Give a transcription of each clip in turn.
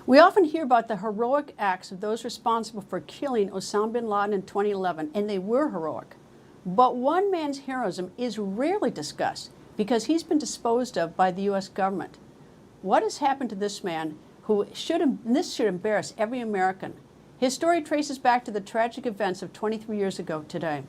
We often hear about the heroic acts of those responsible for killing Osama bin Laden in 2011, and they were heroic. But one man's heroism is rarely discussed because he's been disposed of by the U.S. government. What has happened to this man who this should embarrass every American? His story traces back to the tragic events of 23 years ago today.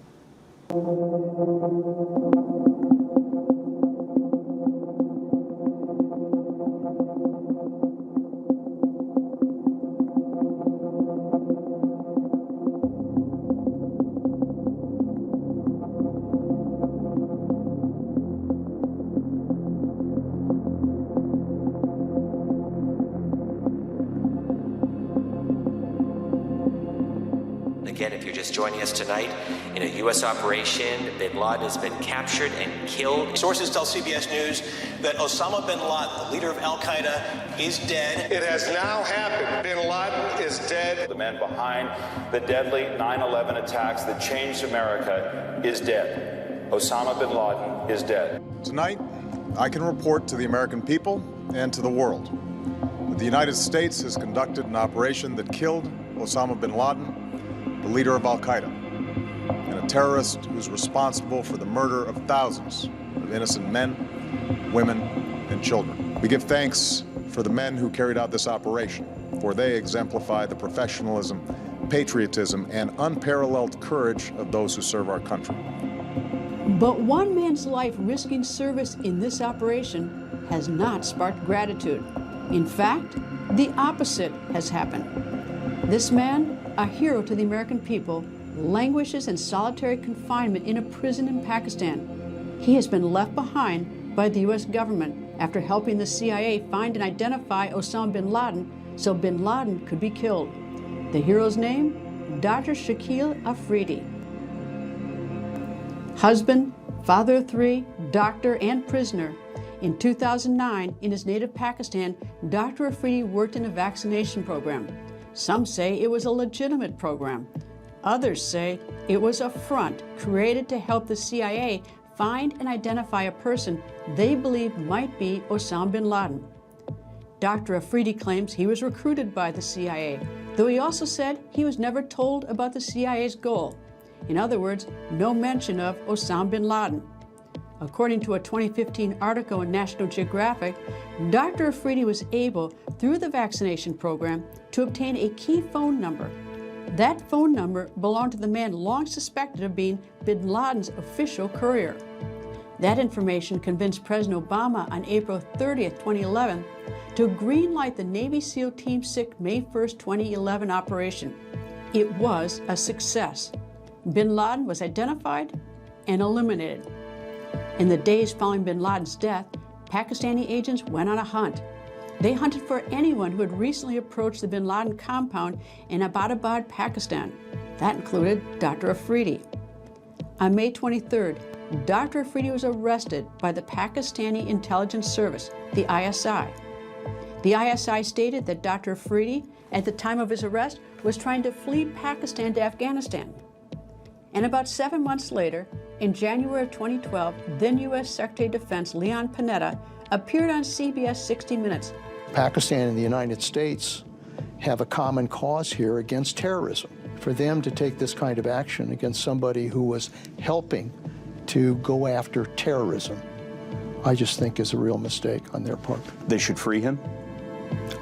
Again, if you're just joining us tonight, in a U.S. operation, bin Laden has been captured and killed. Sources tell CBS News that Osama bin Laden, the leader of al-Qaeda, is dead. It has now happened. Bin Laden is dead. The man behind the deadly 9/11 attacks that changed America is dead. Osama bin Laden is dead. Tonight, I can report to the American people and to the world that the United States has conducted an operation that killed Osama bin Laden, the leader of al-Qaeda, and a terrorist who's responsible for the murder of thousands of innocent men, women, and children. We give thanks for the men who carried out this operation, for they exemplify the professionalism, patriotism, and unparalleled courage of those who serve our country. But one man's life risking service in this operation has not sparked gratitude. In fact, the opposite has happened. This man, a hero to the American people, languishes in solitary confinement in a prison in Pakistan. He has been left behind by the U.S. government after helping the CIA find and identify Osama bin Laden so bin Laden could be killed. The hero's name? Dr. Shakil Afridi. Husband, father of three, doctor, and prisoner. In 2009, in his native Pakistan, Dr. Afridi worked in a vaccination program. Some say it was a legitimate program. Others say it was a front created to help the CIA find and identify a person they believe might be Osama bin Laden. Dr. Afridi claims he was recruited by the CIA, though he also said he was never told about the CIA's goal. In other words, no mention of Osama bin Laden. According to a 2015 article in National Geographic, Dr. Afridi was able, through the vaccination program, to obtain a key phone number. That phone number belonged to the man long suspected of being bin Laden's official courier. That information convinced President Obama on April 30th, 2011, to greenlight the Navy SEAL Team 6 May 1st, 2011 operation. It was a success. Bin Laden was identified and eliminated. In the days following bin Laden's death, Pakistani agents went on a hunt. They hunted for anyone who had recently approached the bin Laden compound in Abbottabad, Pakistan. That included Dr. Afridi. On May 23rd, Dr. Afridi was arrested by the Pakistani Intelligence Service, the ISI. The ISI stated that Dr. Afridi, at the time of his arrest, was trying to flee Pakistan to Afghanistan. And about 7 months later, in January of 2012, then U.S. Secretary of Defense Leon Panetta appeared on CBS 60 Minutes. Pakistan and the United States have a common cause here against terrorism. For them to take this kind of action against somebody who was helping to go after terrorism, I just think is a real mistake on their part. They should free him?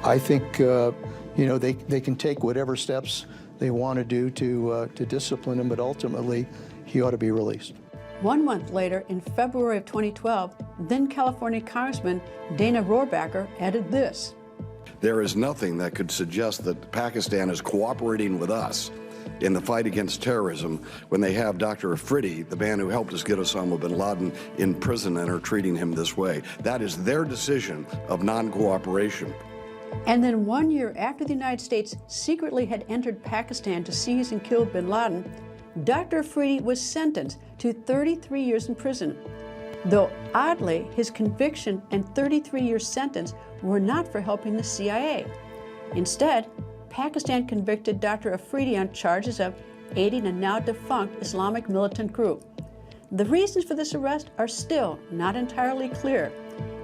I think, they can take whatever steps they want to do to discipline him, but ultimately, he ought to be released. 1 month later, in February of 2012, then California Congressman Dana Rohrabacher added this. There is nothing that could suggest that Pakistan is cooperating with us in the fight against terrorism when they have Dr. Afridi, the man who helped us get Osama bin Laden, in prison and are treating him this way. That is their decision of non-cooperation. And then 1 year after the United States secretly had entered Pakistan to seize and kill bin Laden, Dr. Afridi was sentenced to 33 years in prison. Though oddly, his conviction and 33-year sentence were not for helping the CIA. Instead, Pakistan convicted Dr. Afridi on charges of aiding a now defunct Islamic militant group. The reasons for this arrest are still not entirely clear.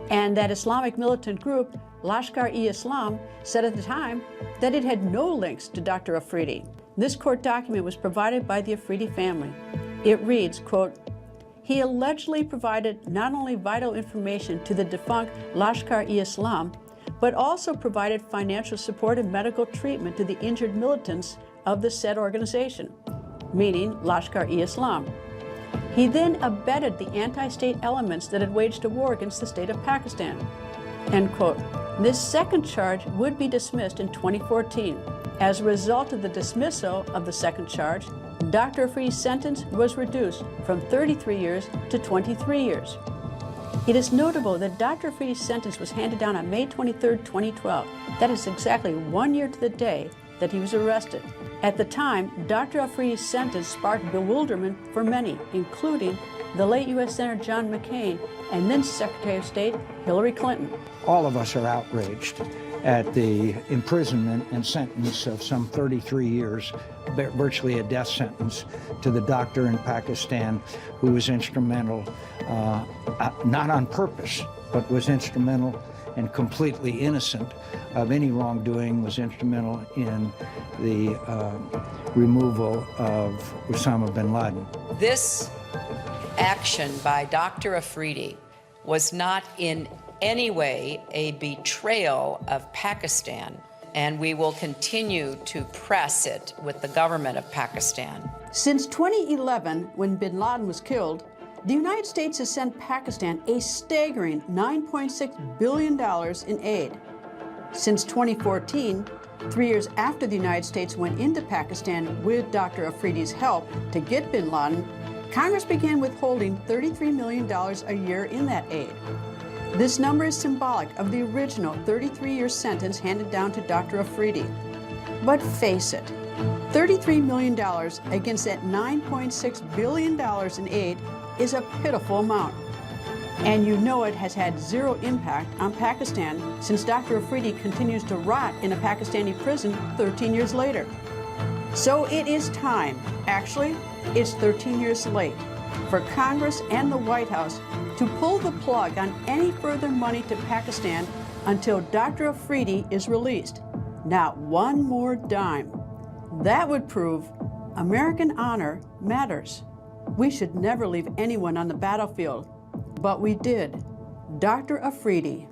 And that Islamic militant group, Lashkar-e-Islam, said at the time that it had no links to Dr. Afridi. This court document was provided by the Afridi family. It reads, quote, "He allegedly provided not only vital information to the defunct Lashkar-e-Islam, but also provided financial support and medical treatment to the injured militants of the said organization," meaning Lashkar-e-Islam. He then abetted the anti-state elements that had waged a war against the state of Pakistan. End quote. This second charge would be dismissed in 2014. As a result of the dismissal of the second charge, Dr. Afridi's sentence was reduced from 33 years to 23 years. It is notable that Dr. Afridi's sentence was handed down on May 23, 2012. That is exactly 1 year to the day that he was arrested. At the time, Dr. Afridi's sentence sparked bewilderment for many, including the late U.S. Senator John McCain and then Secretary of State Hillary Clinton. All of us are outraged at the imprisonment and sentence of some 33 years, virtually a death sentence, to the doctor in Pakistan who was instrumental, not on purpose, but was instrumental and completely innocent of any wrongdoing, was instrumental in the removal of Osama bin Laden. This action by Dr. Afridi was not in any way a betrayal of Pakistan, and we will continue to press it with the government of Pakistan. Since 2011, when bin Laden was killed, the United States has sent Pakistan a staggering $9.6 billion in aid. Since 2014, 3 years after the United States went into Pakistan with Dr. Afridi's help to get bin Laden, Congress began withholding $33 million a year in that aid. This number is symbolic of the original 33-year sentence handed down to Dr. Afridi. But face it, $33 million against that $9.6 billion in aid is a pitiful amount. And you know it has had zero impact on Pakistan since Dr. Afridi continues to rot in a Pakistani prison 13 years later. So it is time, actually, it's 13 years late, for Congress and the White House to pull the plug on any further money to Pakistan until Dr. Afridi is released. Not one more dime. That would prove American honor matters. We should never leave anyone on the battlefield, but we did. Dr. Afridi.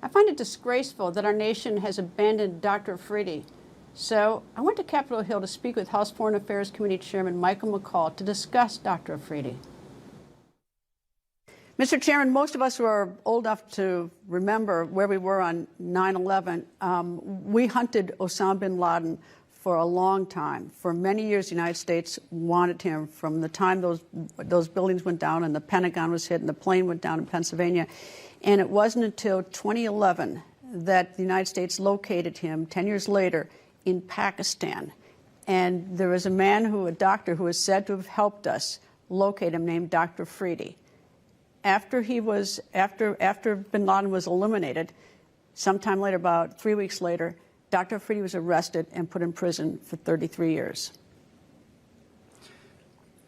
I find it disgraceful that our nation has abandoned Dr. Afridi. So I went to Capitol Hill to speak with House Foreign Affairs Committee Chairman Michael McCaul to discuss Dr. Afridi. Mr. Chairman, most of us who are old enough to remember where we were on 9/11, we hunted Osama bin Laden for a long time. For many years, the United States wanted him from the time those buildings went down and the Pentagon was hit and the plane went down in Pennsylvania. And it wasn't until 2011 that the United States located him 10 years later in Pakistan. And there was a doctor who is said to have helped us locate him named Dr. Afridi. After bin Laden was eliminated, sometime later, about 3 weeks later, Dr. Afridi was arrested and put in prison for 33 years.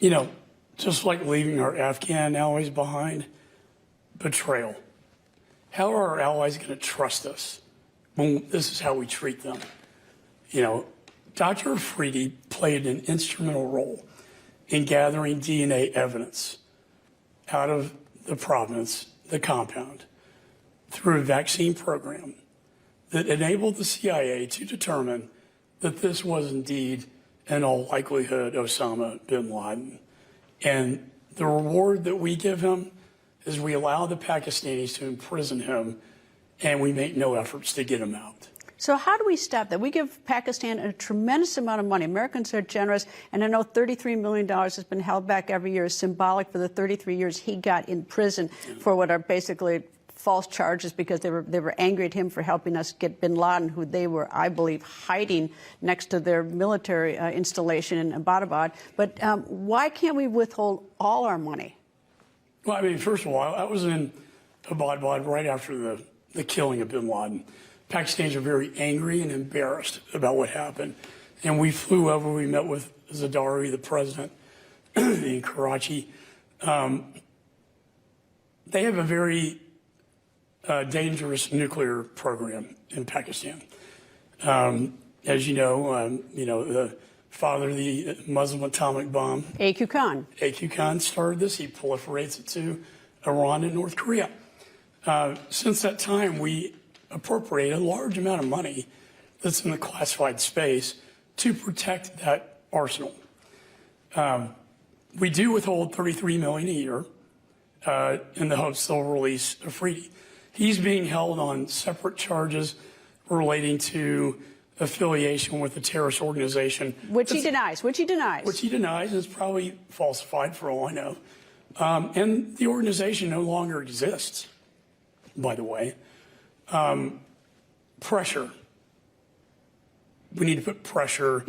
You know, just like leaving our Afghan allies behind, betrayal. How are our allies going to trust us when this is how we treat them? You know, Dr. Afridi played an instrumental role in gathering DNA evidence out of the province, the compound, through a vaccine program that enabled the CIA to determine that this was indeed, in all likelihood, Osama bin Laden. And the reward that we give him is we allow the Pakistanis to imprison him, and we make no efforts to get him out. So how do we stop that? We give Pakistan a tremendous amount of money. Americans are generous, and I know $33 million has been held back every year, is symbolic for the 33 years he got in prison for what are basically false charges because they were angry at him for helping us get bin Laden, who they were, I believe, hiding next to their military installation in Abbottabad. But why can't we withhold all our money? Well, I mean, first of all, I was in Abbottabad right after the killing of bin Laden. Pakistanis are very angry and embarrassed about what happened. And we flew over, we met with Zardari, the president, in Karachi. They have a very dangerous nuclear program in Pakistan. As you know, the father of the Muslim atomic bomb, A.Q. Khan. A.Q. Khan started this. He proliferates it to Iran and North Korea. Since that time, we appropriate a large amount of money that's in the classified space to protect that arsenal. We do withhold $33 million a year in the hopes they'll release Afridi. He's being held on separate charges relating to affiliation with a terrorist organization. Which he denies. Which he denies, and it's probably falsified for all I know. And the organization no longer exists, by the way. Pressure. We need to put pressure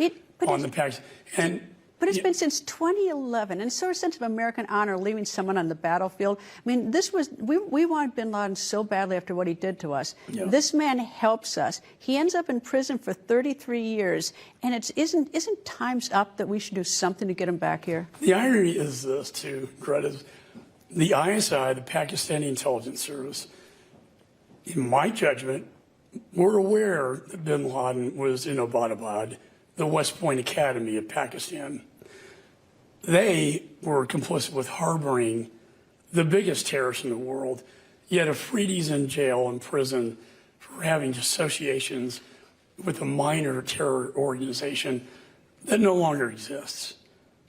on the Pakistan. But it's been since 2011, and it's sort of a sense of American honor leaving someone on the battlefield. I mean, we wanted bin Laden so badly after what he did to us. Yeah. This man helps us. He ends up in prison for 33 years, and isn't time's up that we should do something to get him back here? The irony is this, too, Greta. The ISI, the Pakistani intelligence service, in my judgment, we're aware that bin Laden was in Abbottabad, the West Point Academy of Pakistan. They were complicit with harboring the biggest terrorist in the world, yet Afridi's in jail and prison for having associations with a minor terror organization that no longer exists.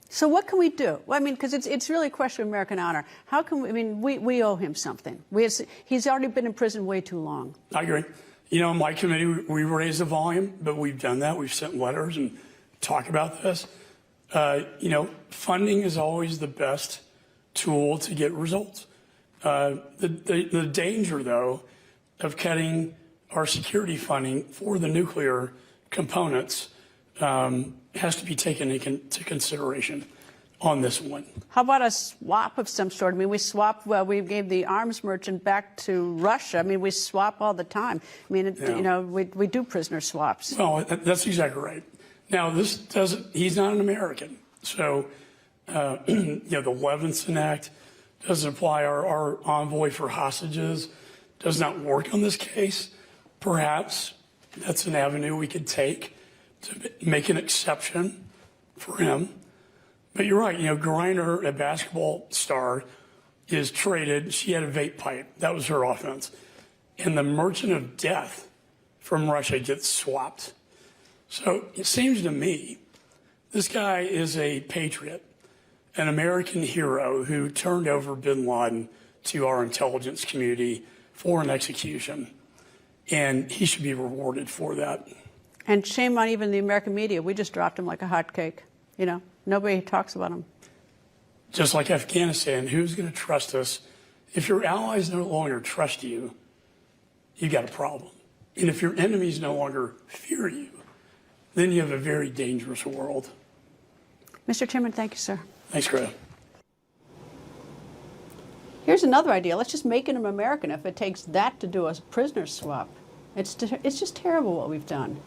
So what can we do? Well, I mean, because it's really a question of American honor. How can we, I mean, we owe him something. He's already been in prison way too long. I agree. You know, in my committee, we raised the volume, but we've done that. We've sent letters and talked about this. You know, funding is always the best tool to get results. The danger, though, of cutting our security funding for the nuclear components has to be taken into consideration on this one. How about a swap of some sort? I mean, we swapped, well, we gave the arms merchant back to Russia. I mean, we swap all the time. I mean, you know, we do prisoner swaps. Well, that's exactly right. Now, this doesn't, he's not an American. So, you know, the Levinson Act doesn't apply. Our envoy for hostages does not work on this case. Perhaps that's an avenue we could take to make an exception for him. But you're right, you know, Griner, a basketball star, is traded. She had a vape pipe. That was her offense. And the merchant of death from Russia gets swapped. So it seems to me this guy is a patriot, an American hero who turned over bin Laden to our intelligence community for an execution. And he should be rewarded for that. And shame on even the American media. We just dropped him like a hot cake, you know. Nobody talks about them. Just like Afghanistan, who's going to trust us? If your allies no longer trust you, you've got a problem. And if your enemies no longer fear you, then you have a very dangerous world. Mr. Chairman, thank you, sir. Thanks, Greta. Here's another idea. Let's just make him American if it takes that to do a prisoner swap. It's just terrible what we've done.